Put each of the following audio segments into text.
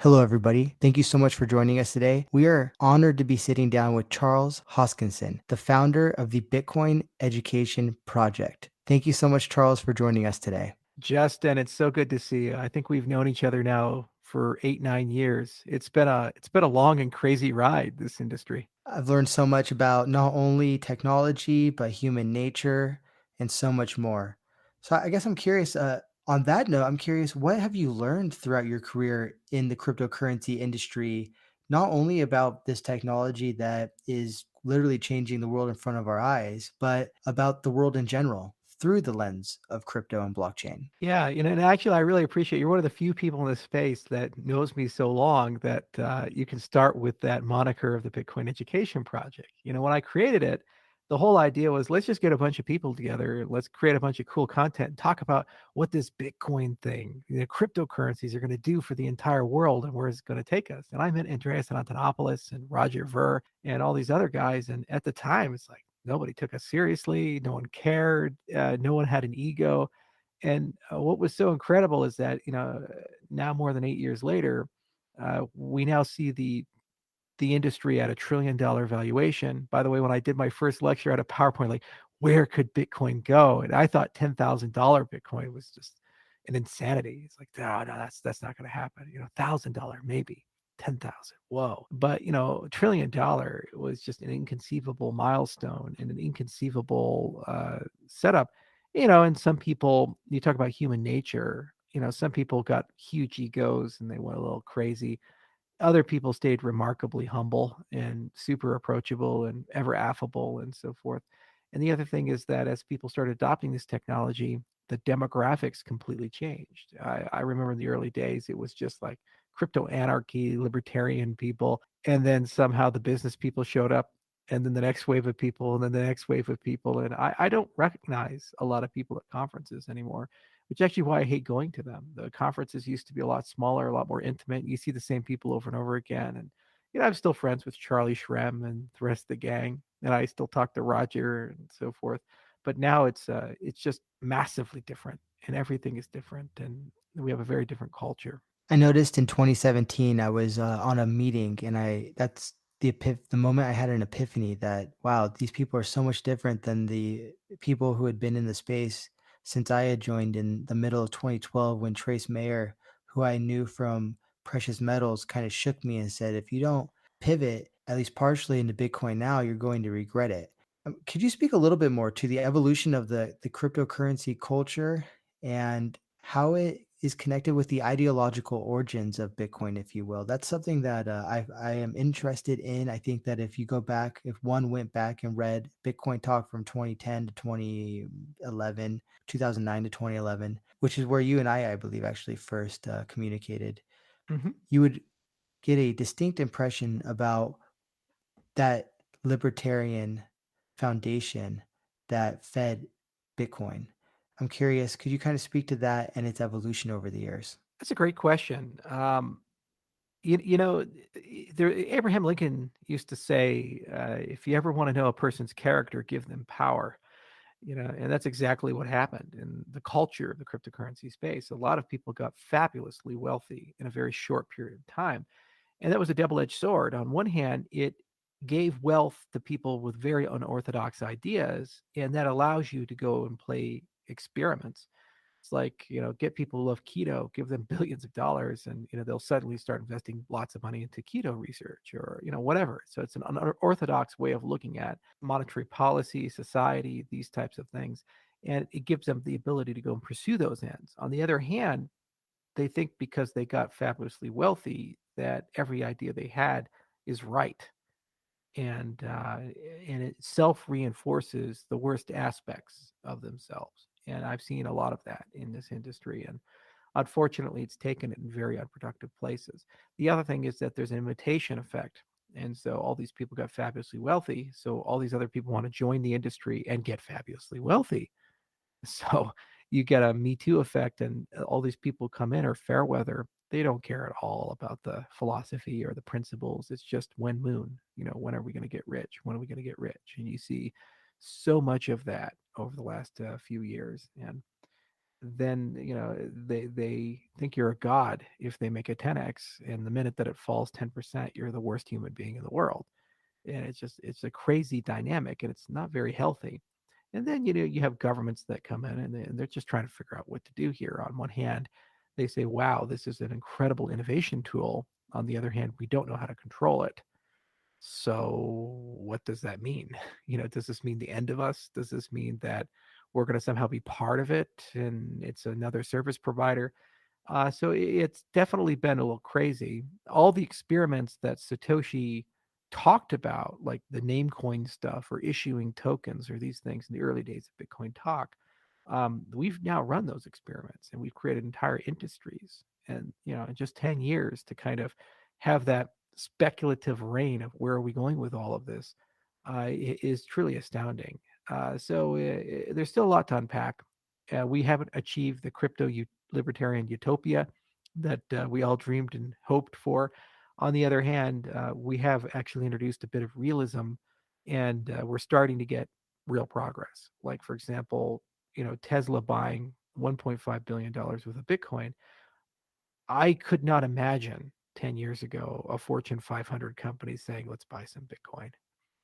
Hello, everybody. Thank you so much for joining us today. We are honored to be sitting down with Charles Hoskinson, the founder of the Bitcoin Education Project. Thank you so much, Charles, for joining us today. Justin, it's so good to see you. I think we've known each other now for 8, 9 years. It's been a long and crazy ride, this industry. I've learned so much about not only technology, but human nature and so much more. So I guess I'm curious, on that note, I'm curious, what have you learned throughout your career in the cryptocurrency industry, not only about this technology that is literally changing the world in front of our eyes, but about the world in general through the lens of crypto and blockchain? Yeah, and actually, I really appreciate you're one of the few people in this space that knows me so long that you can start with that moniker of the Bitcoin Education Project. When I created it, the whole idea was let's just get a bunch of people together, let's create a bunch of cool content, and talk about what this Bitcoin thing, cryptocurrencies are going to do for the entire world and where it's going to take us. And I met Andreas Antonopoulos and Roger Ver and all these other guys. And at the time, it's like nobody took us seriously, no one cared, no one had an ego. And what was so incredible is that now more than 8 years later, we now see the industry at $1 trillion valuation. By the way, when I did my first lecture, I had a PowerPoint like, where could Bitcoin go? And I thought $10,000 Bitcoin was just an insanity. It's like, no, no, that's not going to happen. $1,000 maybe. 10,000. Whoa. But, $1 trillion was just an inconceivable milestone and an inconceivable setup. And some people, you talk about human nature, some people got huge egos and they went a little crazy. Other people stayed remarkably humble and super approachable and ever affable and so forth. And the other thing is that as people started adopting this technology, the demographics completely changed. I remember in the early days, it was just like crypto anarchy, libertarian people. And then somehow the business people showed up, and then the next wave of people, and then the next wave of people. And I don't recognize a lot of people at conferences anymore, which is actually why I hate going to them. The conferences used to be a lot smaller, a lot more intimate. You see the same people over and over again. And I'm still friends with Charlie Shrem and the rest of the gang, and I still talk to Roger and so forth. But now it's just massively different, and everything is different, and we have a very different culture. I noticed in 2017 I was on a meeting, and that's the moment I had an epiphany that wow, these people are so much different than the people who had been in the space since I had joined in the middle of 2012 when Trace Mayer, who I knew from precious metals, kind of shook me and said, if you don't pivot at least partially into Bitcoin now, you're going to regret it. Could you speak a little bit more to the evolution of the cryptocurrency culture and how it is connected with the ideological origins of Bitcoin, if you will? That's something that I am interested in. I think that if you go back, if one went back and read Bitcoin talk from 2010 to 2011, 2009 to 2011, which is where you and I believe, actually first communicated, Hmm. you would get a distinct impression about that libertarian foundation that fed Bitcoin. I'm curious, could you kind of speak to that and its evolution over the years? That's a great question. You know, Abraham Lincoln used to say, if you ever want to know a person's character, give them power. And that's exactly what happened in the culture of the cryptocurrency space. A lot of people got fabulously wealthy in a very short period of time. And that was a double-edged sword. On one hand, it gave wealth to people with very unorthodox ideas, and that allows you to go and play experiments. It's like, get people who love keto, give them billions of dollars, and they'll suddenly start investing lots of money into keto research or whatever. So it's an unorthodox way of looking at monetary policy, society, these types of things, and it gives them the ability to go and pursue those ends. On the other hand, they think because they got fabulously wealthy that every idea they had is right, and it self reinforces the worst aspects of themselves. And I've seen a lot of that in this industry, and unfortunately, it's taken it in very unproductive places. The other thing is that there's an imitation effect. And so all these people got fabulously wealthy. So all these other people want to join the industry and get fabulously wealthy. So you get a Me Too effect, and all these people come in are fair weather. They don't care at all about the philosophy or the principles. It's just when moon, when are we going to get rich? When are we going to get rich? And you see so much of that over the last few years. And then they think you're a god if they make a 10x, and the minute that it falls 10%, you're the worst human being in the world. And it's a crazy dynamic, and it's not very healthy. And then you have governments that come in, and they're just trying to figure out what to do here. On one hand, they say, wow, this is an incredible innovation tool. On the other hand, we don't know how to control it. So what does that mean? Does this mean the end of us? Does this mean that we're going to somehow be part of it and it's another service provider? So it's definitely been a little crazy. All the experiments that Satoshi talked about, like the Namecoin stuff or issuing tokens or these things in the early days of Bitcoin talk, we've now run those experiments and we've created entire industries. And in just 10 years to kind of have that speculative reign of where are we going with all of this is truly astounding. So there's still a lot to unpack. We haven't achieved the libertarian utopia that we all dreamed and hoped for. On the other hand, we have actually introduced a bit of realism, and we're starting to get real progress. Like, for example, Tesla buying $1.5 billion worth of Bitcoin. I could not imagine 10 years ago a Fortune 500 company saying, let's buy some Bitcoin.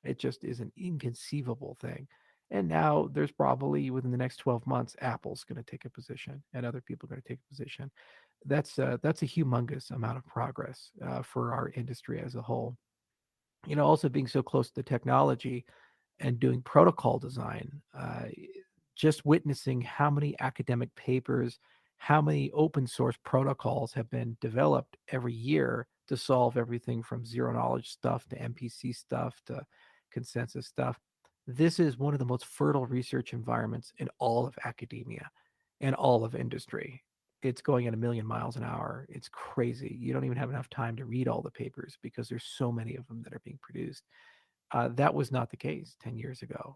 It just is an inconceivable thing. And now there's probably within the next 12 months, Apple's going to take a position and other people are going to take a position. That's a humongous amount of progress for our industry as a whole. Also being so close to the technology and doing protocol design, just witnessing how many academic papers, how many open source protocols have been developed every year to solve everything from zero knowledge stuff to MPC stuff to consensus stuff. This is one of the most fertile research environments in all of academia and all of industry. It's going at a million miles an hour. It's crazy. You don't even have enough time to read all the papers because there's so many of them that are being produced. That was not the case 10 years ago.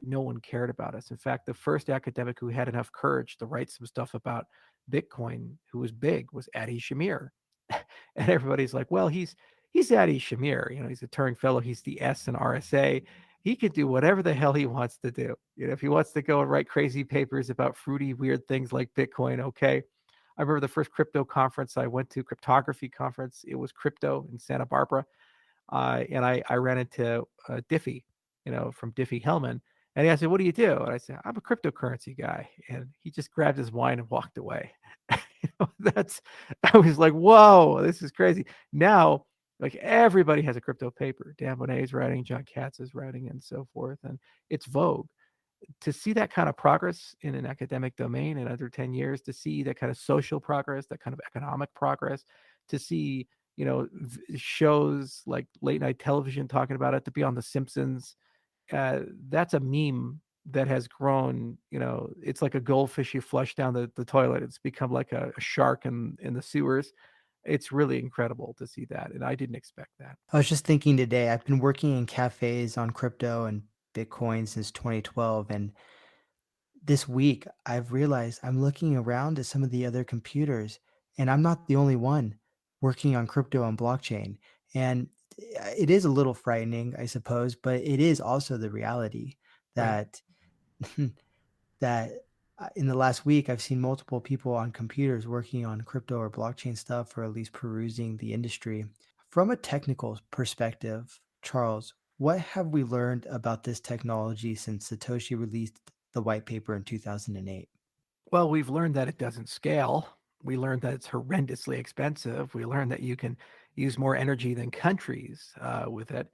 No one cared about us. In fact, the first academic who had enough courage to write some stuff about Bitcoin, who was big, was Adi Shamir. And everybody's like, well, he's Adi Shamir. He's a Turing Fellow. He's the S in RSA. He can do whatever the hell he wants to do. If he wants to go and write crazy papers about fruity, weird things like Bitcoin, okay. I remember the first crypto conference I went to, cryptography conference. It was crypto in Santa Barbara. And I ran into Diffie, from Diffie Hellman. And he asked me, what do you do? And I said, I'm a cryptocurrency guy. And he just grabbed his wine and walked away. I was like, whoa, this is crazy. Now, like everybody has a crypto paper. Dan Bonet is writing, John Katz is writing, and so forth. And it's vogue. To see that kind of progress in an academic domain in under 10 years, to see that kind of social progress, that kind of economic progress, to see shows like late night television talking about it, to be on The Simpsons. That's a meme that has grown. It's like a goldfish you flush down the toilet. It's become like a shark in the sewers. It's really incredible to see that, and I didn't expect that. I was just thinking today, I've been working in cafes on crypto and Bitcoin since 2012. And this week, I've realized I'm looking around at some of the other computers, and I'm not the only one working on crypto and blockchain. And it is a little frightening, I suppose, but it is also the reality Right. that that in the last week, I've seen multiple people on computers working on crypto or blockchain stuff, or at least perusing the industry. From a technical perspective, Charles, what have we learned about this technology since Satoshi released the white paper in 2008? Well, we've learned that it doesn't scale. We learned that it's horrendously expensive. We learned that you can use more energy than countries with it.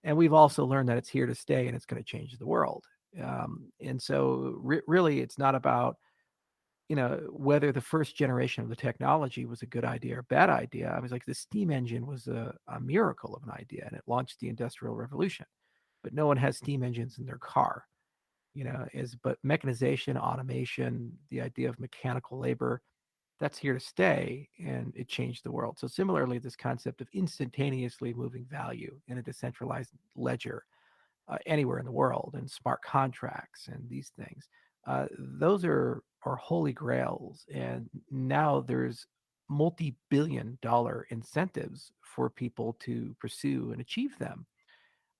And we've also learned that it's here to stay and it's going to change the world. And so, really, it's not about whether the first generation of the technology was a good idea or bad idea. I was like, the steam engine was a miracle of an idea, and it launched the Industrial Revolution. But no one has steam engines in their car. But mechanization, automation, the idea of mechanical labor, that's here to stay, and it changed the world. So similarly, this concept of instantaneously moving value in a decentralized ledger anywhere in the world, and smart contracts and these things, those are holy grails. And now there's multi-billion-dollar incentives for people to pursue and achieve them.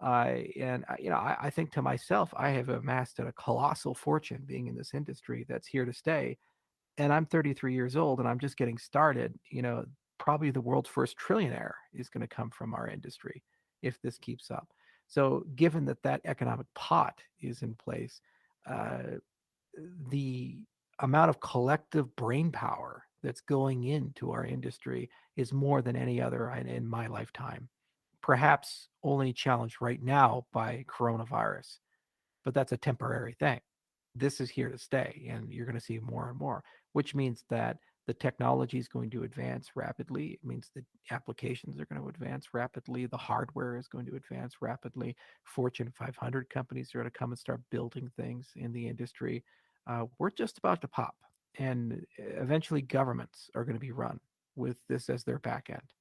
I think to myself, I have amassed a colossal fortune being in this industry that's here to stay. and I'm 33 years old and I'm just getting started, probably the world's first trillionaire is going to come from our industry if this keeps up. So, given that that economic pot is in place, uh, the amount of collective brain power that's going into our industry is more than any other in my lifetime. Perhaps only challenged right now by coronavirus, but that's a temporary thing. This is here to stay, and you're going to see more and more, which means that the technology is going to advance rapidly. It means the applications are going to advance rapidly. The hardware is going to advance rapidly. Fortune 500 companies are going to come and start building things in the industry. We're just about to pop, and eventually governments are going to be run with this as their back end,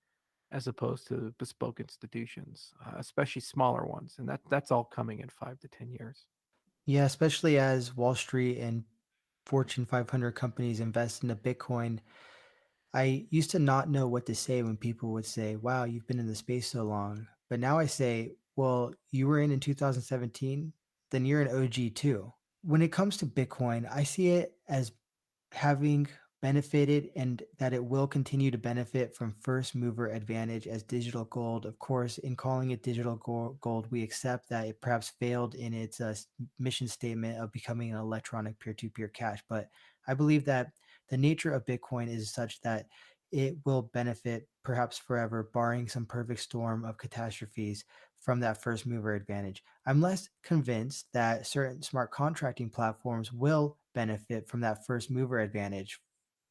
as opposed to bespoke institutions, especially smaller ones. And that's all coming in 5 to 10 years. Yeah, especially as Wall Street and Fortune 500 companies invest into Bitcoin. I used to not know what to say when people would say, "Wow, you've been in the space so long." But now I say, "Well, you were in 2017, then you're an OG too." When it comes to Bitcoin, I see it as having benefited and that it will continue to benefit from first mover advantage as digital gold. Of course, in calling it digital gold, we accept that it perhaps failed in its mission statement of becoming an electronic peer to peer cash. But I believe that the nature of Bitcoin is such that it will benefit perhaps forever, barring some perfect storm of catastrophes from that first mover advantage. I'm less convinced that certain smart contracting platforms will benefit from that first mover advantage.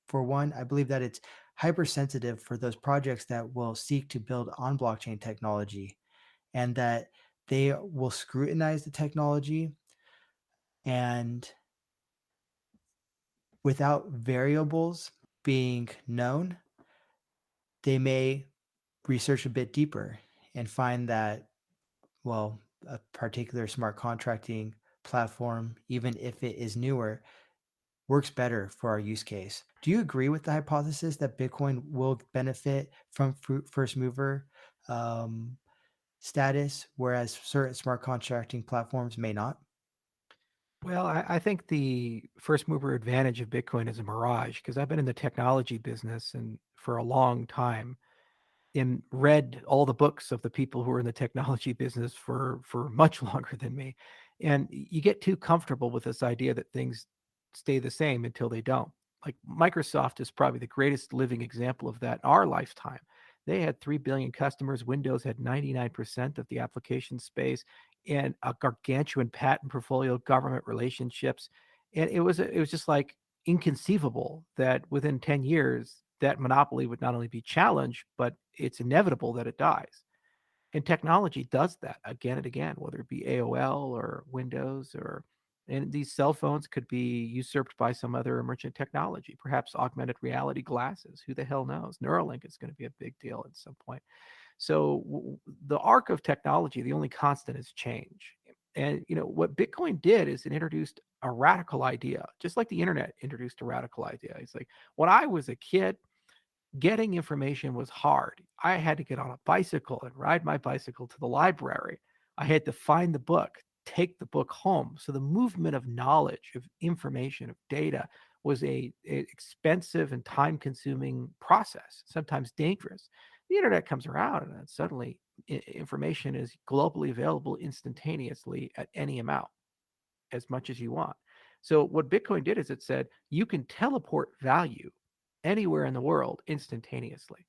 For one, I believe that it's hypersensitive for those projects that will seek to build on blockchain technology and that they will scrutinize the technology, and without variables being known, they may research a bit deeper and find that, well, a particular smart contracting platform, even if it is newer, works better for our use case. Do you agree with the hypothesis that Bitcoin will benefit from first mover um, status, whereas certain smart contracting platforms may not? Well, I think the first mover advantage of Bitcoin is a mirage because I've been in the technology business and for a long time and read all the books of the people who are in the technology business for much longer than me. And you get too comfortable with this idea that things stay the same until they don't. Like Microsoft is probably the greatest living example of that in our lifetime. They had 3 billion customers. Windows had 99% of the application space and a gargantuan patent portfolio, government relationships. And it was just like inconceivable that within 10 years that monopoly would not only be challenged, but it's inevitable that it dies. And technology does that again and again, whether it be AOL or Windows or and these cell phones could be usurped by some other emergent technology, perhaps augmented reality glasses. Who the hell knows? Neuralink is going to be a big deal at some point. So the arc of technology, the only constant is change. And what Bitcoin did is it introduced a radical idea, just like the internet introduced a radical idea. It's like when I was a kid, getting information was hard. I had to get on a bicycle and ride my bicycle to the library. I had to find the book, take the book home. So the movement of knowledge, of information, of data was a expensive and time-consuming process, sometimes dangerous. The internet comes around and then suddenly information is globally available instantaneously at any amount, as much as you want. So what Bitcoin did is it said you can teleport value anywhere in the world instantaneously.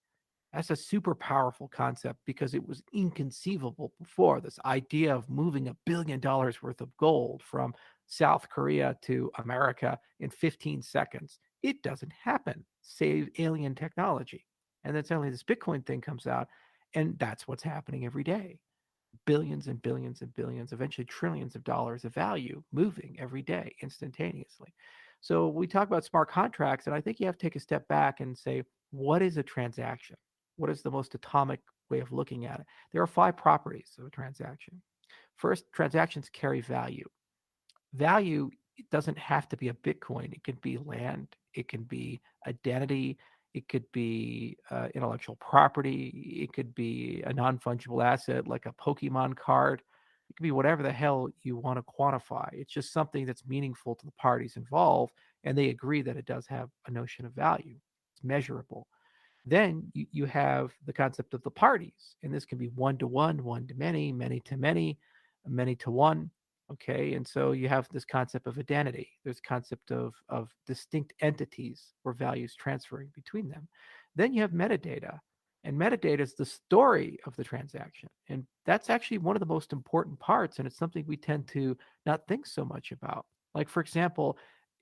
That's a super powerful concept because it was inconceivable before. This idea of moving $1 billion worth of gold from South Korea to America in 15 seconds. It doesn't happen, save alien technology. And then suddenly this Bitcoin thing comes out, and that's what's happening every day. Billions and billions and billions, eventually trillions of dollars of value moving every day instantaneously. So we talk about smart contracts, and I think you have to take a step back and say, what is a transaction? What is the most atomic way of looking at it? There are 5 properties of a transaction. First, transactions carry value. Value, it doesn't have to be a Bitcoin. It could be land. It can be identity. It could be intellectual property. It could be a non-fungible asset like a Pokemon card. It can be whatever the hell you want to quantify. It's just something that's meaningful to the parties involved, and they agree that it does have a notion of value. It's measurable. Then you have the concept of the parties, and this can be one to one to many to many to one. Okay, and so you have this concept of identity. There's concept of distinct entities or values transferring between them. Then you have metadata, and metadata is the story of the transaction, and that's actually one of the most important parts, and it's something we tend to not think so much about. Like, for example,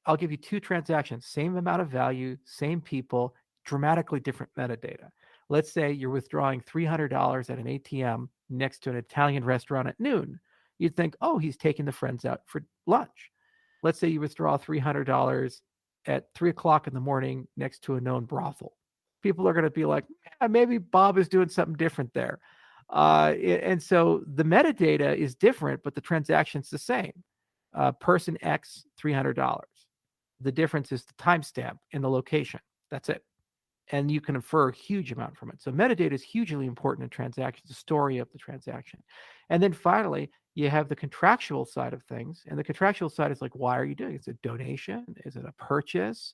I'll give you two transactions, same amount of value, same people, dramatically different metadata. Let's say you're withdrawing $300 at an ATM next to an Italian restaurant at noon. You'd think, oh, he's taking the friends out for lunch. Let's say you withdraw $300 at 3 o'clock in the morning next to a known brothel. People are going to be like, yeah, maybe Bob is doing something different there. And so the metadata is different, but the transaction's the same. Person X, $300. The difference is the timestamp and the location. That's it. And you can infer a huge amount from it. So metadata is hugely important in transactions, the story of the transaction. And then finally, you have the contractual side of things. And the contractual side is like, why are you doing it? Is it a donation? Is it a purchase?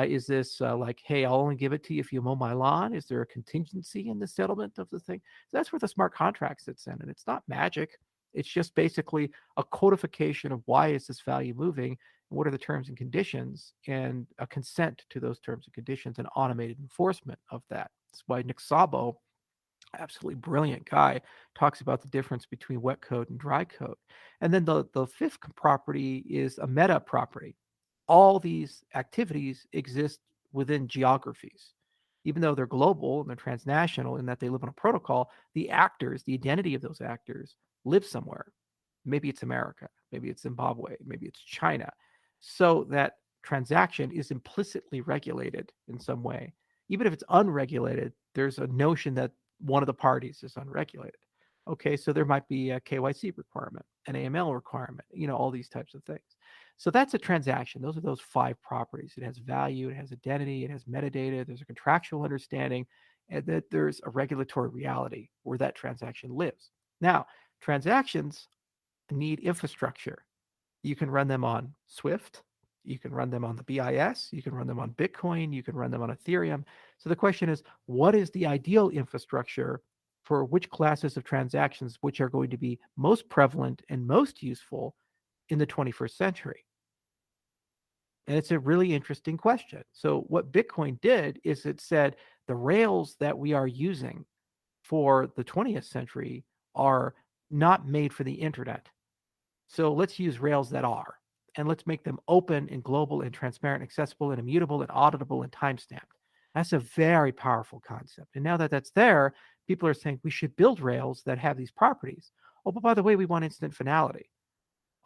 Is this like, hey, I'll only give it to you if you mow my lawn? Is there a contingency in the settlement of the thing? So that's where the smart contract sits in. And it's not magic. It's just basically a codification of why is this value moving, what are the terms and conditions, and a consent to those terms and conditions and automated enforcement of that. That's why Nick Szabo, absolutely brilliant guy, talks about the difference between wet code and dry code. And then the fifth property is a meta property. All these activities exist within geographies. Even though they're global and they're transnational in that they live on a protocol, the actors, the identity of those actors, live somewhere. Maybe it's America, maybe it's Zimbabwe, maybe it's China. So that transaction is implicitly regulated in some way. Even if it's unregulated, there's a notion that one of the parties is unregulated. Okay, so there might be a KYC requirement, an AML requirement, all these types of things. So that's a transaction. Those are those five properties. It has value, it has identity, it has metadata, there's a contractual understanding, and that there's a regulatory reality where that transaction lives. Now, transactions need infrastructure. You can run them on Swift, you can run them on the BIS, you can run them on Bitcoin, you can run them on Ethereum. So the question is, what is the ideal infrastructure for which classes of transactions which are going to be most prevalent and most useful in the 21st century? And it's a really interesting question. So what Bitcoin did is it said the rails that we are using for the 20th century are not made for the internet. So let's use rails that are, and let's make them open and global and transparent, accessible and immutable and auditable and timestamped. That's a very powerful concept. And now that that's there, people are saying we should build rails that have these properties. Oh, but by the way, we want instant finality.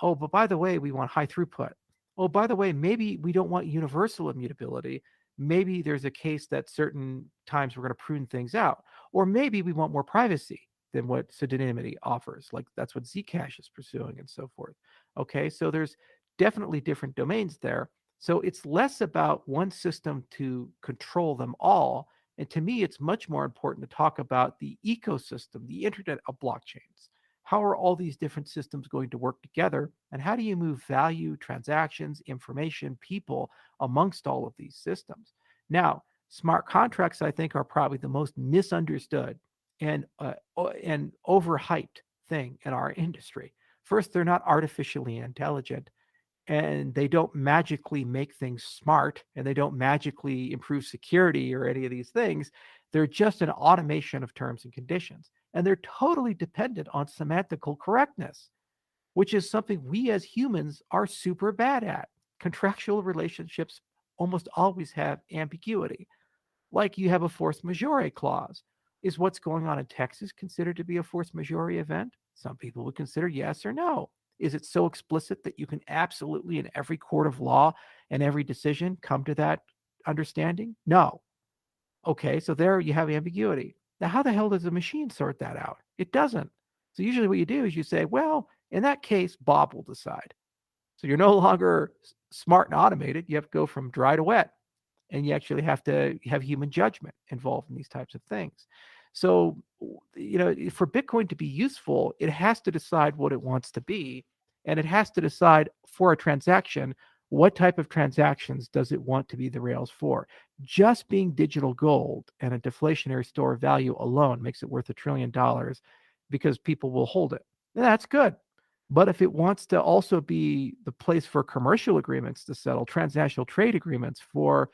Oh, but by the way, we want high throughput. Oh, by the way, maybe we don't want universal immutability. Maybe there's a case that certain times we're going to prune things out. Or maybe we want more privacy than what pseudonymity offers. Like that's what Zcash is pursuing and so forth. Okay, so there's definitely different domains there. So it's less about one system to control them all. And to me, it's much more important to talk about the ecosystem, the internet of blockchains. How are all these different systems going to work together? And how do you move value, transactions, information, people amongst all of these systems? Now, smart contracts, I think, are probably the most misunderstood and overhyped thing in our industry. First, they're not artificially intelligent, and they don't magically make things smart, and they don't magically improve security or any of these things. They're just an automation of terms and conditions, and they're totally dependent on semantical correctness, which is something we as humans are super bad at. Contractual relationships almost always have ambiguity. Like you have a force majeure clause. Is what's going on in Texas considered to be a force majeure event? Some people would consider yes or no. Is it so explicit that you can absolutely, in every court of law and every decision, come to that understanding? No. Okay, so there you have ambiguity. Now, how the hell does a machine sort that out? It doesn't. So usually what you do is you say, well, in that case, Bob will decide. So you're no longer smart and automated. You have to go from dry to wet, and you actually have to have human judgment involved in these types of things. So, for Bitcoin to be useful, it has to decide what it wants to be, and it has to decide for a transaction what type of transactions does it want to be the rails for. Just being digital gold and a deflationary store of value alone makes it worth $1 trillion because people will hold it. And that's good. But if it wants to also be the place for commercial agreements to settle, transnational trade agreements, for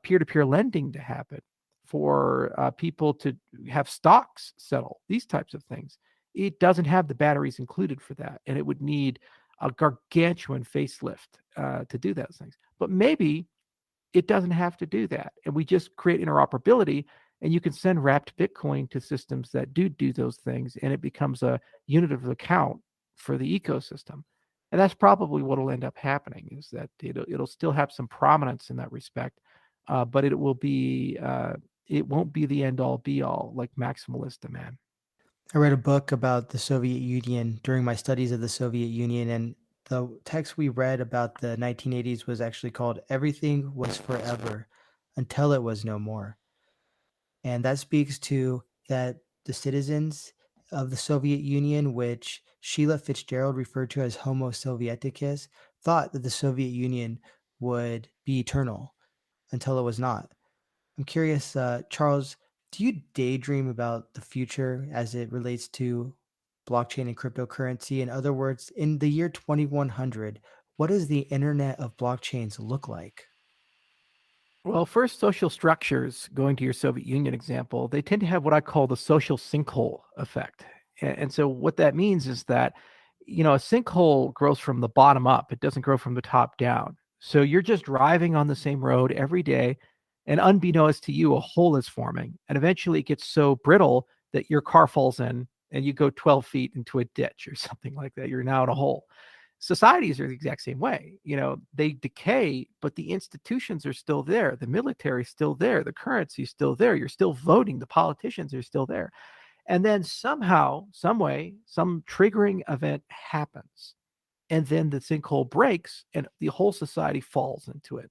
peer-to-peer lending to happen, for people to have stocks settle, these types of things, it doesn't have the batteries included for that, and it would need a gargantuan facelift to do those things. But maybe it doesn't have to do that, and we just create interoperability, and you can send wrapped Bitcoin to systems that do those things, and it becomes a unit of account for the ecosystem. And that's probably what will end up happening, is that it'll still have some prominence in that respect, but it won't be the end all be all like maximalists demand. I read a book about the Soviet Union during my studies of the Soviet Union, and the text we read about the 1980s was actually called Everything Was Forever Until It Was No More. And that speaks to that the citizens of the Soviet Union, which Sheila Fitzgerald referred to as Homo Sovieticus, thought that the Soviet Union would be eternal until it was not. I'm curious, Charles, do you daydream about the future as it relates to blockchain and cryptocurrency? In other words, in the year 2100, what does the internet of blockchains look like? Well, first, social structures, going to your Soviet Union example, they tend to have what I call the social sinkhole effect. And so, what that means is that, a sinkhole grows from the bottom up, it doesn't grow from the top down. So, you're just driving on the same road every day, and unbeknownst to you, a hole is forming. And eventually, it gets so brittle that your car falls in and you go 12 feet into a ditch or something like that. You're now in a hole. Societies are the exact same way. They decay, but the institutions are still there. The military is still there. The currency is still there. You're still voting. The politicians are still there. And then somehow, some way, some triggering event happens. And then the sinkhole breaks and the whole society falls into it.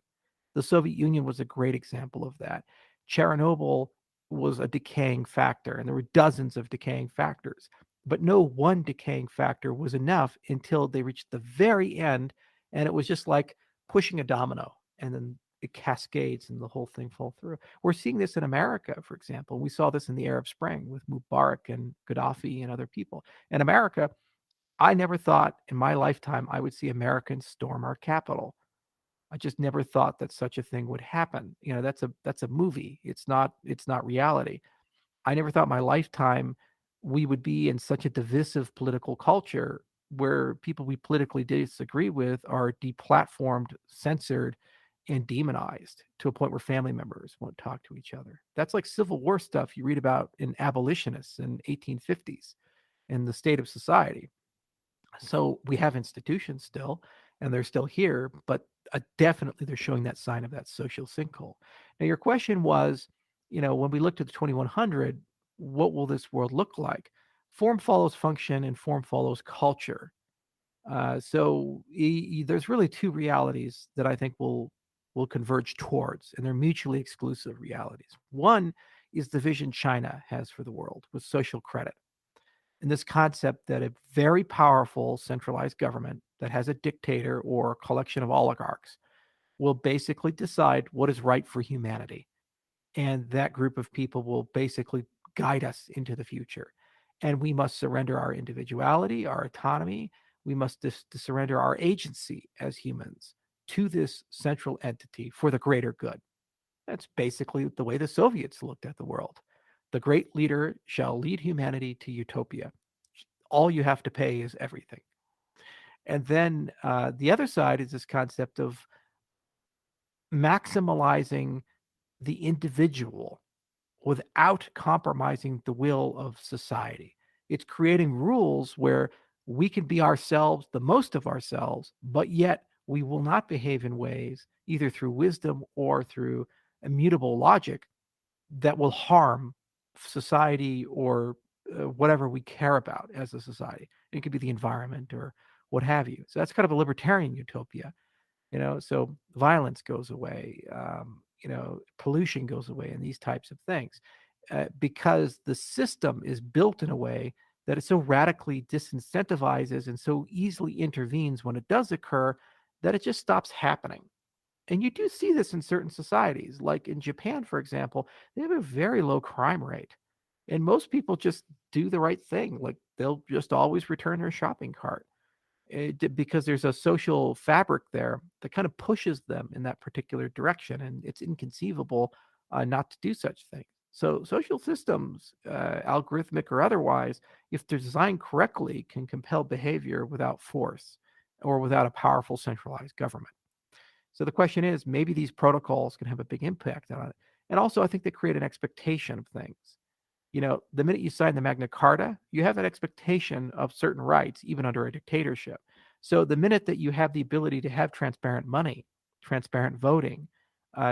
The Soviet Union was a great example of that. Chernobyl was a decaying factor, and there were dozens of decaying factors. But no one decaying factor was enough until they reached the very end, and it was just like pushing a domino, and then it cascades and the whole thing fall through. We're seeing this in America, for example. We saw this in the Arab Spring with Mubarak and Gaddafi and other people. In America, I never thought in my lifetime I would see Americans storm our Capitol. I just never thought that such a thing would happen. That's a movie. It's not reality. I never thought in my lifetime we would be in such a divisive political culture where people we politically disagree with are deplatformed, censored, and demonized to a point where family members won't talk to each other. That's like Civil War stuff you read about in abolitionists in 1850s in the state of society. So we have institutions still, and they're still here, but definitely they're showing that sign of that social sinkhole. Now, your question was, when we looked at the 2100, what will this world look like? Form follows function, and form follows culture. So there's really two realities that I think will converge towards, and they're mutually exclusive realities. One is the vision China has for the world with social credit, and this concept that a very powerful centralized government that has a dictator or a collection of oligarchs will basically decide what is right for humanity. And that group of people will basically guide us into the future. And we must surrender our individuality, our autonomy. We must surrender our agency as humans to this central entity for the greater good. That's basically the way the Soviets looked at the world. The great leader shall lead humanity to utopia. All you have to pay is everything. And then the other side is this concept of maximalizing the individual without compromising the will of society. It's creating rules where we can be ourselves, the most of ourselves, but yet we will not behave in ways, either through wisdom or through immutable logic, that will harm society or whatever we care about as a society. It could be the environment or what have you. So that's kind of a libertarian utopia, So violence goes away, pollution goes away, and these types of things. because the system is built in a way that it so radically disincentivizes and so easily intervenes when it does occur that it just stops happening. And you do see this in certain societies, like in Japan, for example, they have a very low crime rate. And most people just do the right thing. Like they'll just always return their shopping cart because there's a social fabric there that kind of pushes them in that particular direction. And it's inconceivable not to do such things. So social systems, algorithmic or otherwise, if they're designed correctly, can compel behavior without force or without a powerful centralized government. So the question is, maybe these protocols can have a big impact on it. And also, I think they create an expectation of things. The minute you sign the Magna Carta, you have an expectation of certain rights, even under a dictatorship. So the minute that you have the ability to have transparent money, transparent voting,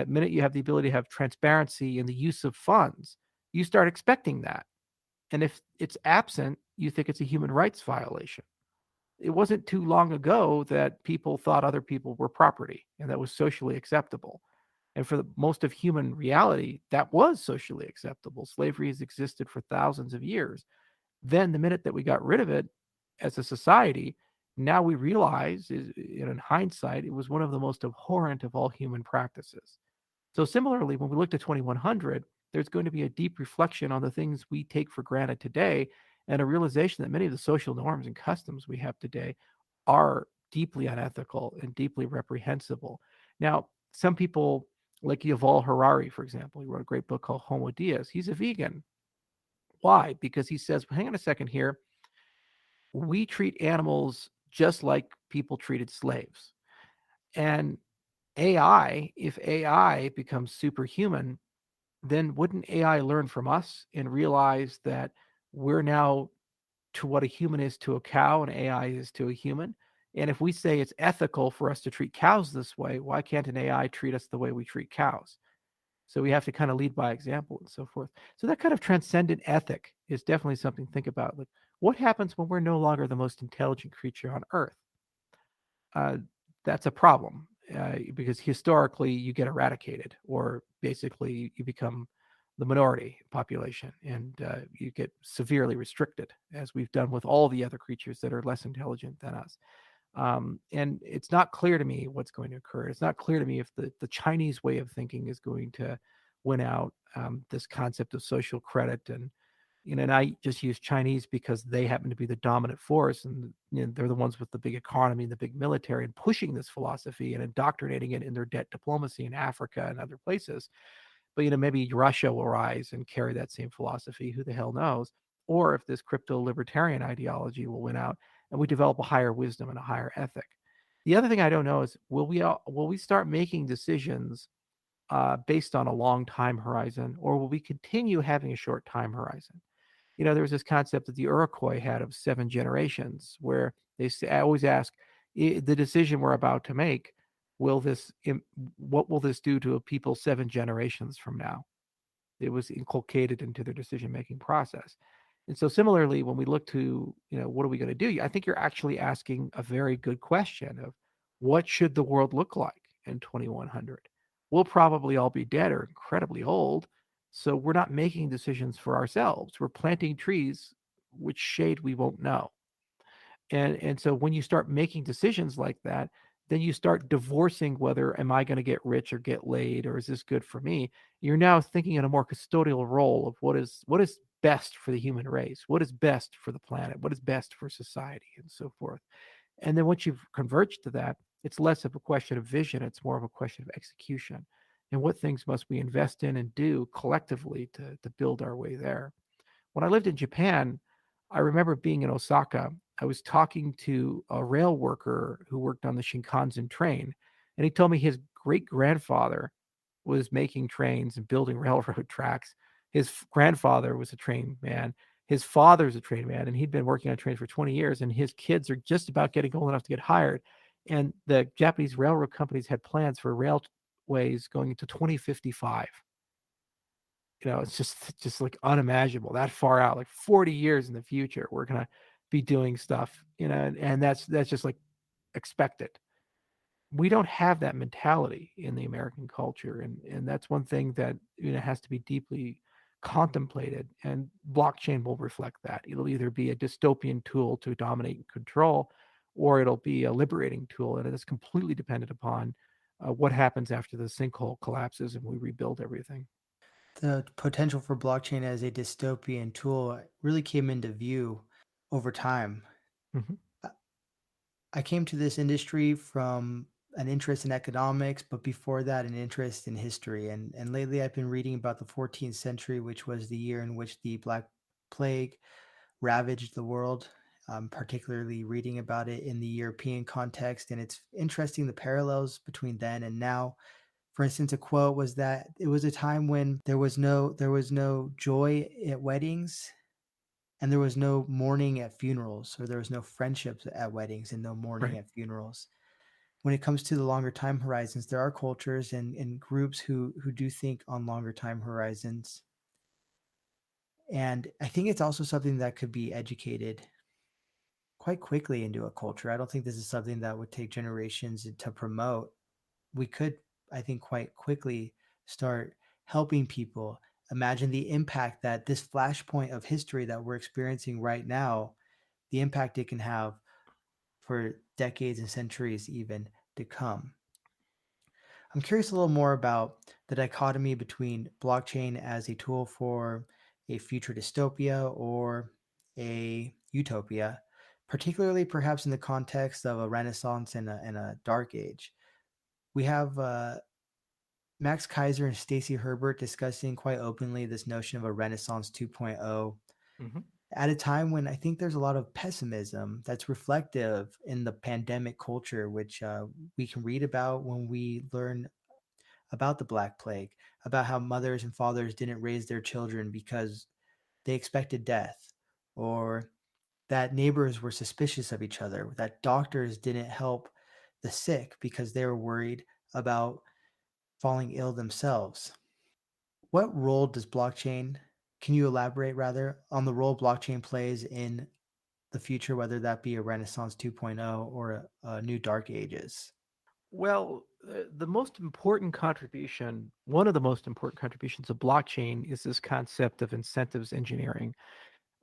minute you have the ability to have transparency in the use of funds, you start expecting that. And if it's absent, you think it's a human rights violation. It wasn't too long ago that people thought other people were property, and that was socially acceptable. And for most of human reality, that was socially acceptable. Slavery has existed for thousands of years. Then, the minute that we got rid of it as a society, now we realize, in hindsight, it was one of the most abhorrent of all human practices. So, similarly, when we look to 2100, there's going to be a deep reflection on the things we take for granted today and a realization that many of the social norms and customs we have today are deeply unethical and deeply reprehensible. Now, some people, like Yuval Harari, for example, he wrote a great book called Homo Deus. He's a vegan. Why? Because he says, hang on a second here. We treat animals just like people treated slaves. And if AI becomes superhuman, then wouldn't AI learn from us and realize that we're now to what a human is to a cow and AI is to a human? And if we say it's ethical for us to treat cows this way, why can't an AI treat us the way we treat cows? So we have to kind of lead by example and so forth. So that kind of transcendent ethic is definitely something to think about. Like, what happens when we're no longer the most intelligent creature on Earth? uh, that's a problem because historically you get eradicated, or basically you become the minority population, and you get severely restricted, as we've done with all the other creatures that are less intelligent than us. And it's not clear to me what's going to occur. It's not clear to me if the Chinese way of thinking is going to win out, this concept of social credit. And I just use Chinese because they happen to be the dominant force, and they're the ones with the big economy and the big military and pushing this philosophy and indoctrinating it in their debt diplomacy in Africa and other places. But maybe Russia will rise and carry that same philosophy. Who the hell knows? Or if this crypto libertarian ideology will win out and we develop a higher wisdom and a higher ethic. The other thing I don't know is, will we start making decisions based on a long time horizon, or will we continue having a short time horizon? There was this concept that the Iroquois had of 7 generations, where I always ask, the decision we're about to make, what will this do to a people 7 generations from now? It was inculcated into their decision-making process. And so similarly, when we look to, what are we going to do? I think you're actually asking a very good question of, what should the world look like in 2100? We'll probably all be dead or incredibly old. So we're not making decisions for ourselves. We're planting trees which shade we won't know. And so when you start making decisions like that, then you start divorcing whether, am I going to get rich or get laid, or is this good for me? You're now thinking in a more custodial role of what is best for the human race, what is best for the planet, what is best for society, and so forth. And then once you've converged to that, it's less of a question of vision, it's more of a question of execution. And what things must we invest in and do collectively to build our way there? When I lived in Japan, I remember being in Osaka. I was talking to a rail worker who worked on the Shinkansen train, and he told me his great grandfather was making trains and building railroad tracks. His grandfather was a train man. His father's a train man, and he'd been working on trains for 20 years, and his kids are just about getting old enough to get hired. And the Japanese railroad companies had plans for railways going into 2055. It's just like unimaginable, that far out, like 40 years in the future, we're going to be doing stuff, and that's just like expected. We don't have that mentality in the American culture. And that's one thing that, has to be deeply contemplated, and blockchain will reflect that. It'll either be a dystopian tool to dominate and control, or it'll be a liberating tool, and it is completely dependent upon what happens after the sinkhole collapses and we rebuild everything. The potential for blockchain as a dystopian tool really came into view over time. Mm-hmm. I came to this industry from an interest in economics, but before that, an interest in history. And lately, I've been reading about the 14th century, which was the year in which the Black Plague ravaged the world. Particularly reading about it in the European context, and it's interesting the parallels between then and now. For instance, a quote was that it was a time when there was no joy at weddings, and there was no mourning at funerals, or there was no friendships at weddings and no mourning Right. at funerals. When it comes to the longer time horizons, there are cultures and groups who do think on longer time horizons. And I think it's also something that could be educated quite quickly into a culture. I don't think this is something that would take generations to promote. We could, I think, quite quickly start helping people imagine the impact that this flashpoint of history that we're experiencing right now, the impact it can have for decades and centuries even to come. I'm curious a little more about the dichotomy between blockchain as a tool for a future dystopia or a utopia, particularly perhaps in the context of a renaissance and a dark age. We have Max Kaiser and Stacy Herbert discussing quite openly this notion of a Renaissance 2.0 Mm-hmm. at a time when I think there's a lot of pessimism that's reflective in the pandemic culture, which we can read about when we learn about the Black Plague, about how mothers and fathers didn't raise their children because they expected death, or that neighbors were suspicious of each other, that doctors didn't help the sick because they were worried about falling ill themselves. What role does blockchain, can you elaborate rather on the role blockchain plays in the future, whether that be a Renaissance 2.0 or a new dark ages? Well, the most important contribution, one of the most important contributions of blockchain is this concept of incentives engineering.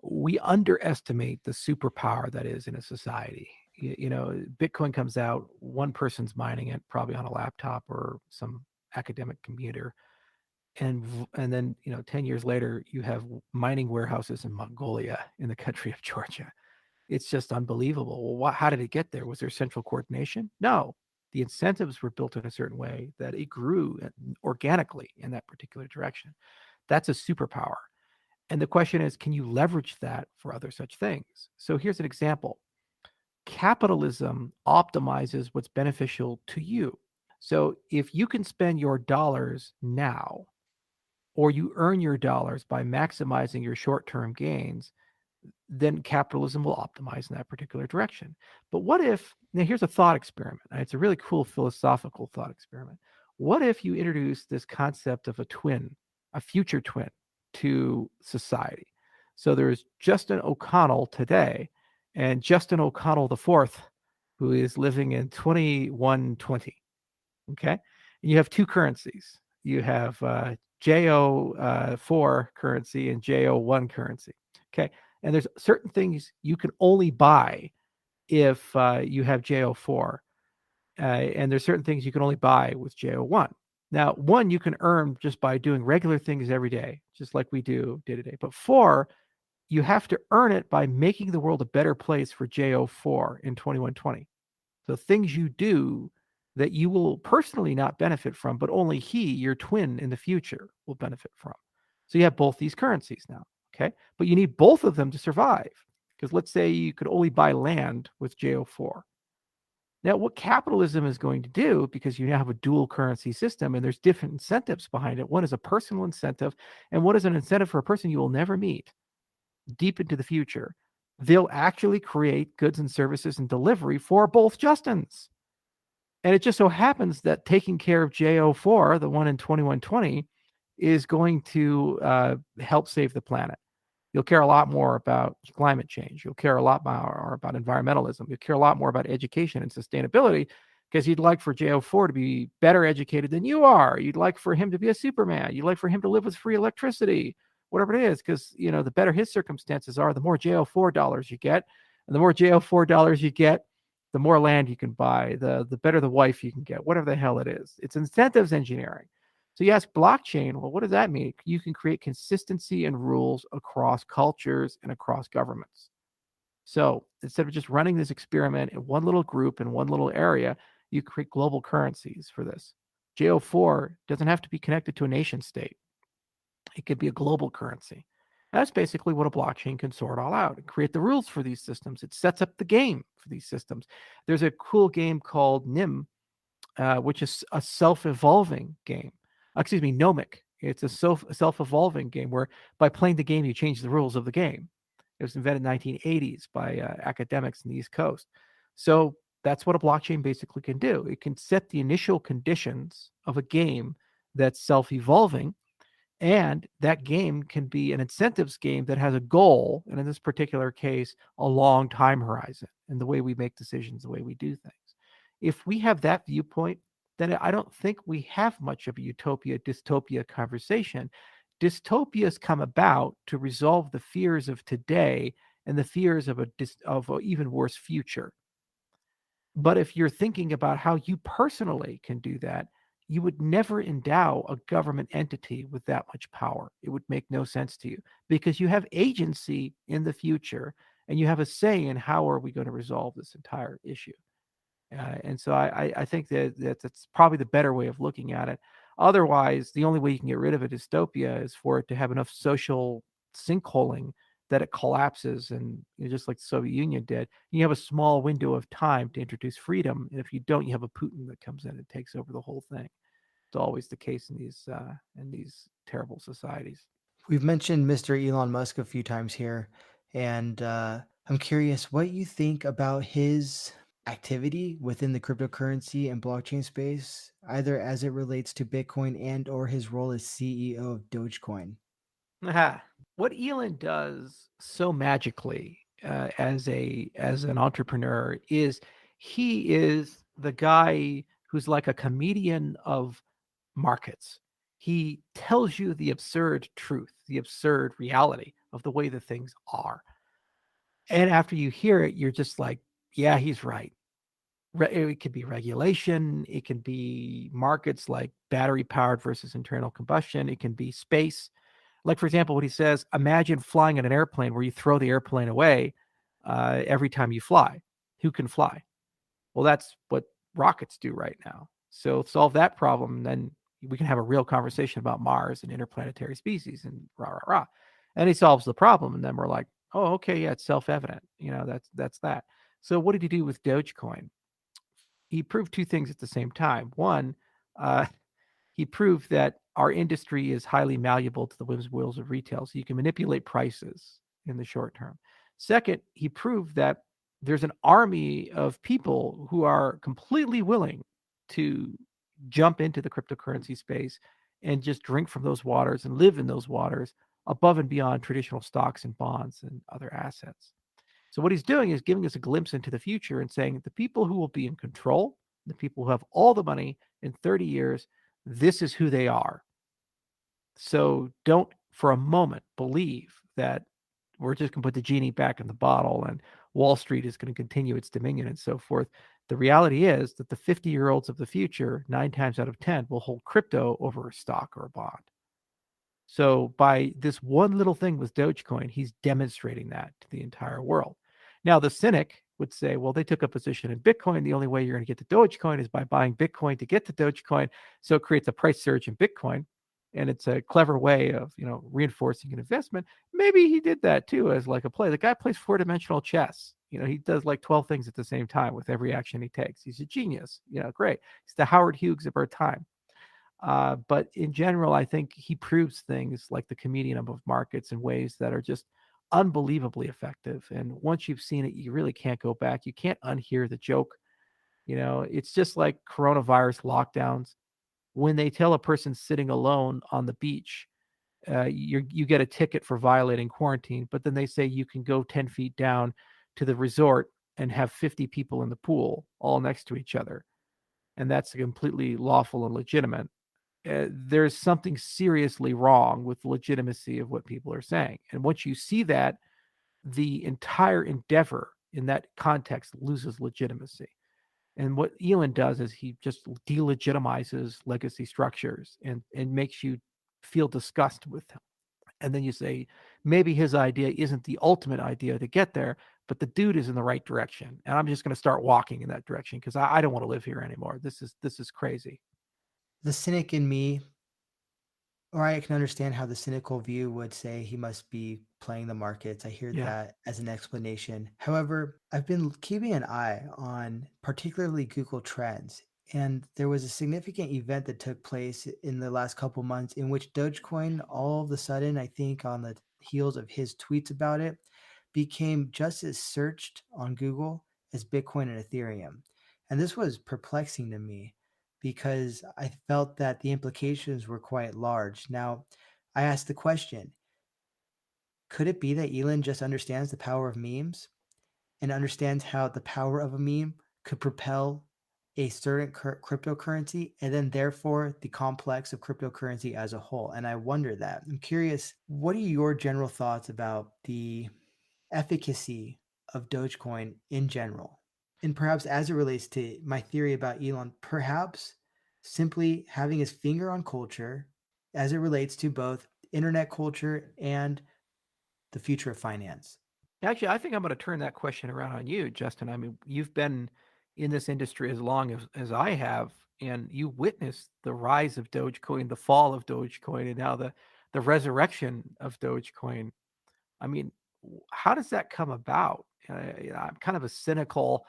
We underestimate the superpower that is in a society. Bitcoin comes out, one person's mining it, probably on a laptop or some academic computer, and then 10 years later, you have mining warehouses in Mongolia, in the country of Georgia. It's just unbelievable. Well, how did it get there? Was there central coordination? No. The incentives were built in a certain way that it grew organically in that particular direction. That's a superpower. And the question is, can you leverage that for other such things? So here's an example. Capitalism optimizes what's beneficial to you. So if you can spend your dollars now, or you earn your dollars by maximizing your short-term gains, then capitalism will optimize in that particular direction. But what if, now here's a thought experiment. It's a really cool philosophical thought experiment. What if you introduce this concept of a twin, a future twin to society? So there's Justin O'Connell today and Justin O'Connell the fourth, who is living in 2120. Okay. And you have two currencies. You have JO4 currency and JO1 currency. Okay. And there's certain things you can only buy if you have JO4. And there's certain things you can only buy with JO1. Now, one you can earn just by doing regular things every day, just like we do day to day. But four, you have to earn it by making the world a better place for JO4 in 2120. So things you do that you will personally not benefit from, but only he, your twin in the future, will benefit from. So you have both these currencies now, okay? But you need both of them to survive. Because let's say you could only buy land with JO4. Now, what capitalism is going to do, because you now have a dual currency system and there's different incentives behind it. One is a personal incentive, and what is an incentive for a person you will never meet deep into the future. They'll actually create goods and services and delivery for both Justins. And it just so happens that taking care of JO4, the one in 2120, is going to help save the planet. You'll care a lot more about climate change. You'll care a lot more about environmentalism. You'll care a lot more about education and sustainability, because you'd like for JO4 to be better educated than you are. You'd like for him to be a Superman. You'd like for him to live with free electricity. whatever it is, because the better his circumstances are, the more JO4 dollars you get, and the more JO4 dollars you get, the more land you can buy, the better the wife you can get, whatever the hell it is. It's incentives engineering. So you ask blockchain, well, what does that mean? You can create consistency and rules across cultures and across governments. So instead of just running this experiment in one little group in one little area, you create global currencies for this. JO4 doesn't have to be connected to a nation state. It could be a global currency. That's basically what a blockchain can sort all out and create the rules for these systems. It sets up the game for these systems. There's a cool game called NIM, which is a self-evolving game. Excuse me, Gnomic. It's a self-evolving game where by playing the game, you change the rules of the game. It was invented in the 1980s by academics in the East Coast. So that's what a blockchain basically can do. It can set the initial conditions of a game that's self-evolving, and that game can be an incentives game that has a goal, and in this particular case, a long time horizon in the way we make decisions, the way we do things. If we have that viewpoint, then I don't think we have much of a utopia dystopia conversation. Dystopias come about to resolve the fears of today and the fears of an even worse future. But if you're thinking about how you personally can do that, you would never endow a government entity with that much power. It would make no sense to you because you have agency in the future and you have a say in how are we going to resolve this entire issue. And so I think that's probably the better way of looking at it. Otherwise, the only way you can get rid of a dystopia is for it to have enough social sinkholing that it collapses, and just like the Soviet Union did, you have a small window of time to introduce freedom, and if you don't, you have a Putin that comes in and takes over the whole thing. It's always the case in these terrible societies. We've mentioned Mr. Elon Musk a few times here, and I'm curious what you think about his activity within the cryptocurrency and blockchain space, either as it relates to Bitcoin and or his role as CEO of Dogecoin. Aha. What Elon does so magically as an entrepreneur is he is the guy who's like a comedian of markets. He tells you the absurd truth, the absurd reality of the way the things are. And after you hear it, you're just like, yeah, he's right. It could be regulation. It can be markets like battery powered versus internal combustion. It can be space. Like, for example, what he says, imagine flying in an airplane where you throw the airplane away every time you fly. Who can fly? Well, that's what rockets do right now. So solve that problem, and then we can have a real conversation about Mars and interplanetary species and rah, rah, rah. And he solves the problem. And then we're like, oh, okay, yeah, it's self-evident. That's that. So what did he do with Dogecoin? He proved two things at the same time. One, uh, he proved that our industry is highly malleable to the whims and wills of retail, so you can manipulate prices in the short term. Second, he proved that there's an army of people who are completely willing to jump into the cryptocurrency space and just drink from those waters and live in those waters above and beyond traditional stocks and bonds and other assets. So what he's doing is giving us a glimpse into the future and saying the people who will be in control, the people who have all the money in 30 years, this is who they are. So don't for a moment believe that we're just going to put the genie back in the bottle and Wall Street is going to continue its dominion and so forth. The reality is that the 50-year-olds of the future, 9 times out of 10, will hold crypto over a stock or a bond. So by this one little thing with Dogecoin, he's demonstrating that to the entire world. Now, the cynic would say, well, they took a position in Bitcoin. The only way you're going to get to Dogecoin is by buying Bitcoin to get to Dogecoin. So it creates a price surge in Bitcoin. And it's a clever way of, reinforcing an investment. Maybe he did that too as like a play. The guy plays 4-dimensional chess. He does like 12 things at the same time with every action he takes. He's a genius. Great. He's the Howard Hughes of our time. But in general, I think he proves things like the comedian of markets in ways that are just unbelievably effective. And once you've seen it, you really can't go back. You can't unhear the joke. It's just like coronavirus lockdowns. When they tell a person sitting alone on the beach, you get a ticket for violating quarantine, but then they say you can go 10 feet down to the resort and have 50 people in the pool all next to each other. And that's completely lawful and legitimate. there's something seriously wrong with the legitimacy of what people are saying. And once you see that, the entire endeavor in that context loses legitimacy. And what Elon does is he just delegitimizes legacy structures and makes you feel disgust with him. And then you say, maybe his idea isn't the ultimate idea to get there, but the dude is in the right direction. And I'm just going to start walking in that direction because I don't want to live here anymore. This is crazy. The cynic in me, or I can understand how the cynical view would say he must be playing the markets. I hear Yeah. that as an explanation. However, I've been keeping an eye on particularly Google Trends, and there was a significant event that took place in the last couple months in which Dogecoin, all of a sudden, I think on the heels of his tweets about it, became just as searched on Google as Bitcoin and Ethereum. And this was perplexing to me because I felt that the implications were quite large. Now, I asked the question, could it be that Elon just understands the power of memes and understands how the power of a meme could propel a certain cryptocurrency and then therefore the complex of cryptocurrency as a whole? And I wonder that. I'm curious, what are your general thoughts about the efficacy of Dogecoin in general? And perhaps as it relates to my theory about Elon, perhaps simply having his finger on culture as it relates to both internet culture and the future of finance. Actually, I think I'm going to turn that question around on you, Justin. I mean, you've been in this industry as long as I have, and you witnessed the rise of Dogecoin, the fall of Dogecoin, and now the resurrection of Dogecoin. I mean, how does that come about? I'm kind of a cynical,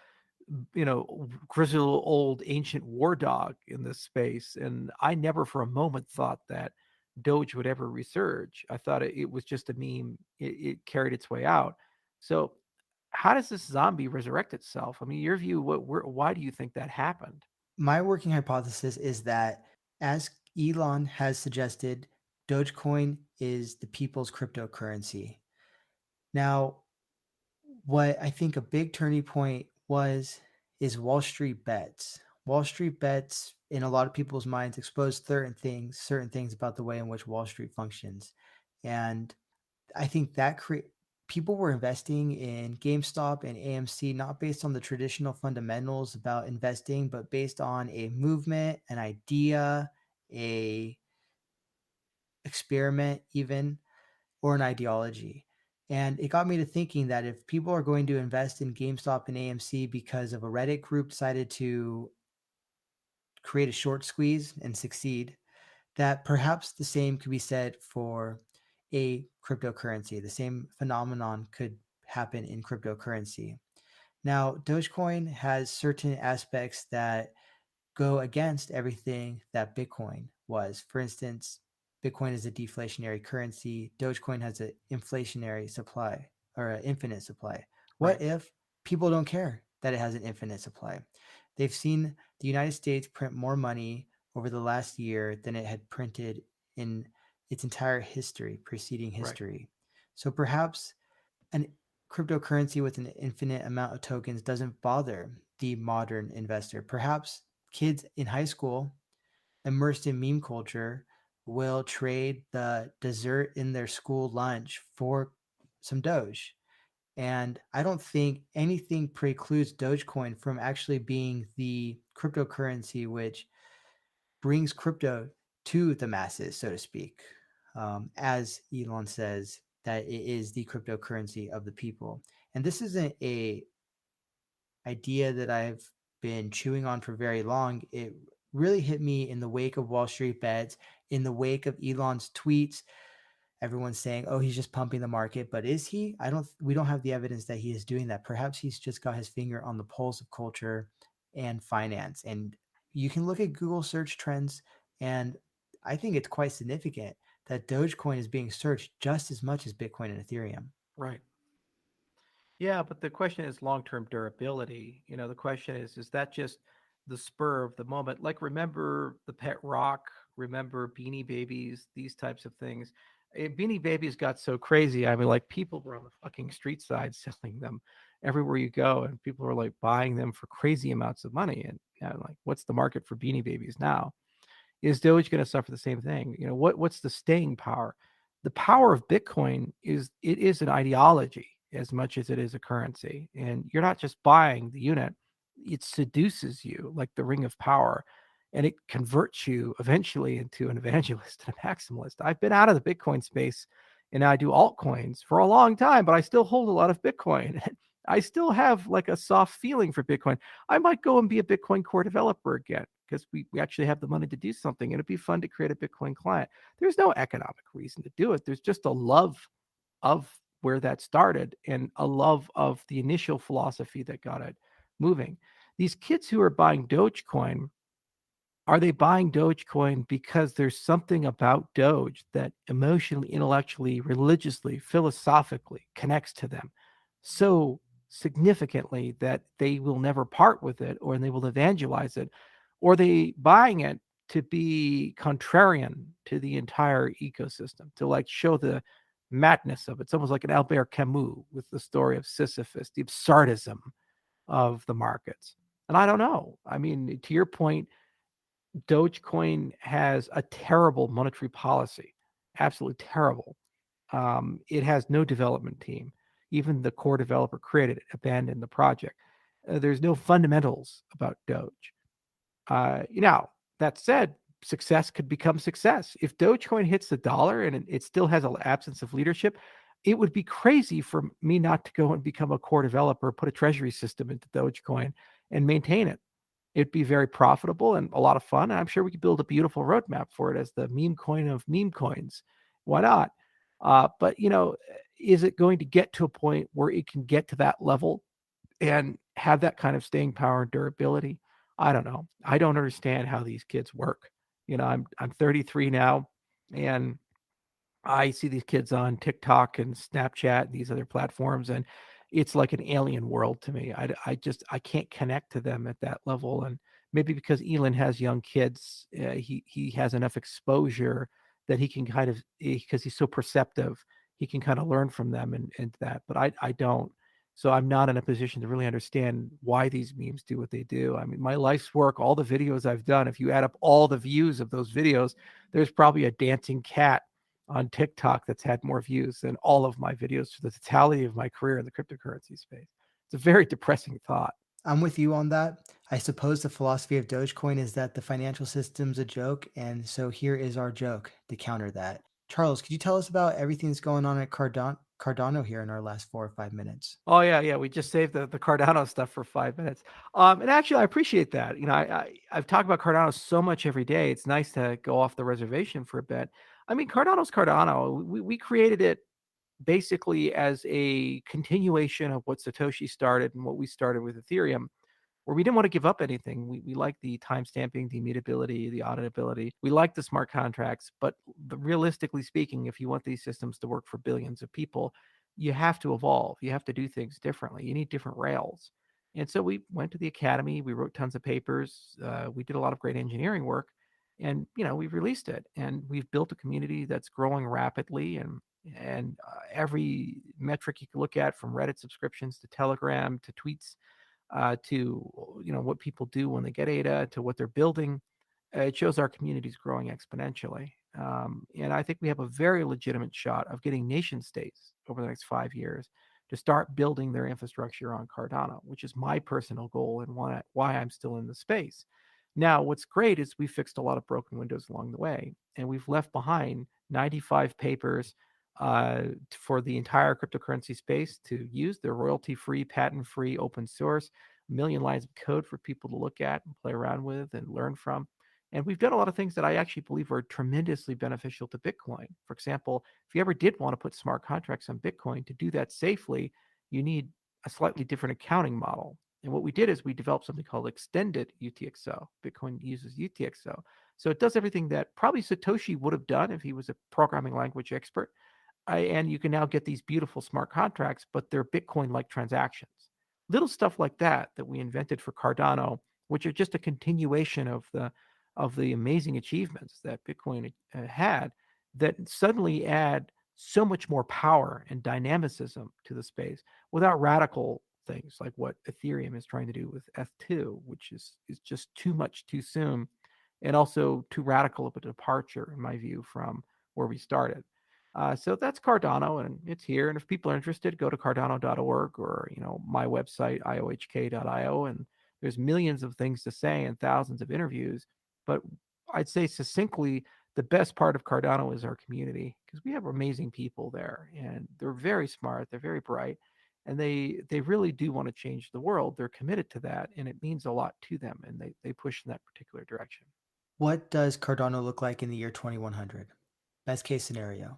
grizzled old ancient war dog in this space, and I never for a moment thought that Doge would ever resurge. I thought it was just a meme. It carried its way out. So, how does this zombie resurrect itself? I mean, your view. Why do you think that happened? My working hypothesis is that, as Elon has suggested, Dogecoin is the people's cryptocurrency. Now, what I think a big turning point was is Wall Street bets. Wall Street bets in a lot of people's minds expose certain things about the way in which Wall Street functions. And I think that people were investing in GameStop and AMC not based on the traditional fundamentals about investing, but based on a movement, an idea, a experiment even, or an ideology. And it got me to thinking that if people are going to invest in GameStop and AMC because of a Reddit group decided to create a short squeeze and succeed, that perhaps the same could be said for a cryptocurrency. The same phenomenon could happen in cryptocurrency. Now, Dogecoin has certain aspects that go against everything that Bitcoin was. For instance, Bitcoin is a deflationary currency. Dogecoin has an inflationary supply or an infinite supply. Right. What if people don't care that it has an infinite supply? They've seen the United States print more money over the last year than it had printed in its entire history, preceding Right. history. So perhaps an cryptocurrency with an infinite amount of tokens doesn't bother the modern investor. Perhaps kids in high school immersed in meme culture will trade the dessert in their school lunch for some Doge. And I don't think anything precludes Dogecoin from actually being the cryptocurrency which brings crypto to the masses, so to speak. As Elon says, that it is the cryptocurrency of the people. And this isn't a idea that I've been chewing on for very long. It really hit me in the wake of Wall Street bets, in the wake of Elon's tweets. Everyone's saying, "Oh, he's just pumping the market," but is he? I don't. We don't have the evidence that he is doing that. Perhaps he's just got his finger on the pulse of culture and finance. And you can look at Google search trends, and I think it's quite significant that Dogecoin is being searched just as much as Bitcoin and Ethereum. Right. Yeah, but the question is long-term durability. The question is that just the spur of the moment? Like, remember the pet rock, remember Beanie Babies, these types of things. Beanie Babies got so crazy. I mean, like, people were on the fucking street side selling them everywhere you go, and people were like buying them for crazy amounts of money. And like, what's the market for Beanie Babies now? Is Doge going to suffer the same thing? What's the staying power? The power of Bitcoin is it is an ideology as much as it is a currency. And you're not just buying the unit, it seduces you like the ring of power, and it converts you eventually into an evangelist and a maximalist. I've been out of the Bitcoin space and I do altcoins for a long time, but I still hold a lot of Bitcoin. I still have like a soft feeling for Bitcoin. I might go and be a Bitcoin core developer again because we actually have the money to do something. And it'd be fun to create a Bitcoin client. There's no economic reason to do it. There's just a love of where that started and a love of the initial philosophy that got it moving. These kids who are buying Dogecoin, are they buying Dogecoin because there's something about Doge that emotionally, intellectually, religiously, philosophically connects to them so significantly that they will never part with it, or they will evangelize it? Or are they buying it to be contrarian to the entire ecosystem, to like show the madness of it? It's almost like an Albert Camus with the story of Sisyphus, the absurdism of the markets. And I don't know. I mean, to your point, Dogecoin has a terrible monetary policy, absolutely terrible. It has no development team. Even the core developer created it, abandoned the project. There's no fundamentals about Doge. Now, that said, success could become success. If Dogecoin hits the dollar and it still has an absence of leadership, it would be crazy for me not to go and become a core developer, put a treasury system into Dogecoin and maintain it. It'd be very profitable and a lot of fun. And I'm sure we could build a beautiful roadmap for it as the meme coin of meme coins. Why not? But, is it going to get to a point where it can get to that level and have that kind of staying power and durability? I don't know. I don't understand how these kids work. I'm 33 now, and I see these kids on TikTok and Snapchat and these other platforms, and it's like an alien world to me. I can't connect to them at that level, and maybe because Elon has young kids, he has enough exposure that he can kind of, because he's so perceptive, he can kind of learn from them and that. But I don't. So I'm not in a position to really understand why these memes do what they do. I mean, my life's work, all the videos I've done, if you add up all the views of those videos, there's probably a dancing cat on TikTok that's had more views than all of my videos for the totality of my career in the cryptocurrency space. It's a very depressing thought. I'm with you on that. I suppose the philosophy of Dogecoin is that the financial system's a joke, and so here is our joke to counter that. Charles, could you tell us about everything that's going on at Cardano here in our last 4 or 5 minutes? Oh yeah. We just saved the Cardano stuff for 5 minutes. And actually, I appreciate that. I've talked about Cardano so much every day. It's nice to go off the reservation for a bit. I mean, Cardano's Cardano. We created it basically as a continuation of what Satoshi started and what we started with Ethereum, where we didn't want to give up anything. We like the timestamping, the immutability, the auditability. We like the smart contracts, but realistically speaking, if you want these systems to work for billions of people, you have to evolve. You have to do things differently. You need different rails. And so we went to the academy. We wrote tons of papers. We did a lot of great engineering work, and we've released it. And we've built a community that's growing rapidly. And every metric you can look at, from Reddit subscriptions to Telegram to tweets, to what people do when they get ADA, to what they're building, it shows our community is growing exponentially. And I think we have a very legitimate shot of getting nation states over the next 5 years to start building their infrastructure on Cardano, which is my personal goal and why I'm still in the space. Now, what's great is we fixed a lot of broken windows along the way, and we've left behind 95 papers for the entire cryptocurrency space to use. They're royalty-free, patent-free, open source, a million lines of code for people to look at and play around with and learn from. And we've done a lot of things that I actually believe are tremendously beneficial to Bitcoin. For example, if you ever did want to put smart contracts on Bitcoin, to do that safely, you need a slightly different accounting model. And what we did is we developed something called extended UTXO. Bitcoin uses UTXO. So it does everything that probably Satoshi would have done if he was a programming language expert. And you can now get these beautiful smart contracts, but they're Bitcoin-like transactions. Little stuff like that we invented for Cardano, which are just a continuation of the amazing achievements that Bitcoin had, that suddenly add so much more power and dynamicism to the space without radical things like what Ethereum is trying to do with F2, which is just too much too soon. and also too radical of a departure, in my view, from where we started. So that's Cardano, and it's here. And if people are interested, go to cardano.org or my website iohk.io, and there's millions of things to say and thousands of interviews. But I'd say succinctly, the best part of Cardano is our community because we have amazing people there, and they're very smart, they're very bright, and they really do want to change the world. They're committed to that, and it means a lot to them, and they push in that particular direction. What does Cardano look like in the year 2100? Best case scenario.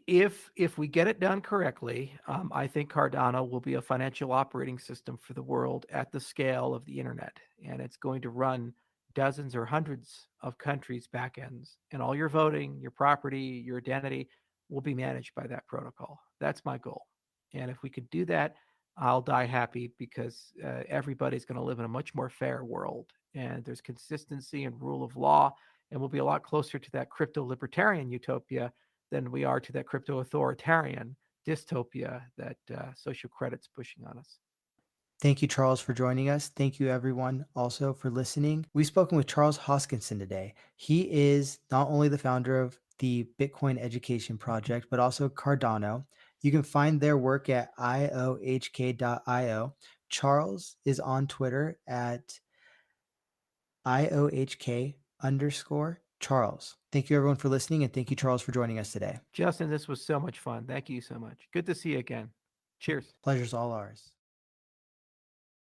If we get it done correctly, I think Cardano will be a financial operating system for the world at the scale of the internet, and it's going to run dozens or hundreds of countries' backends, and all your voting, your property, your identity will be managed by that protocol. That's my goal, and if we could do that, I'll die happy because everybody's going to live in a much more fair world, and there's consistency and rule of law, and we'll be a lot closer to that crypto libertarian utopia than we are to that crypto authoritarian dystopia that social credit's pushing on us. Thank you, Charles, for joining us. Thank you, everyone, also for listening. We've spoken with Charles Hoskinson today. He is not only the founder of the Bitcoin Education Project, but also Cardano. You can find their work at IOHK.io. Charles is on Twitter at IOHK_Charles. Thank you, everyone, for listening, and thank you, Charles, for joining us today. Justin, this was so much fun. Thank you so much. Good to see you again. Cheers. Pleasure's all ours.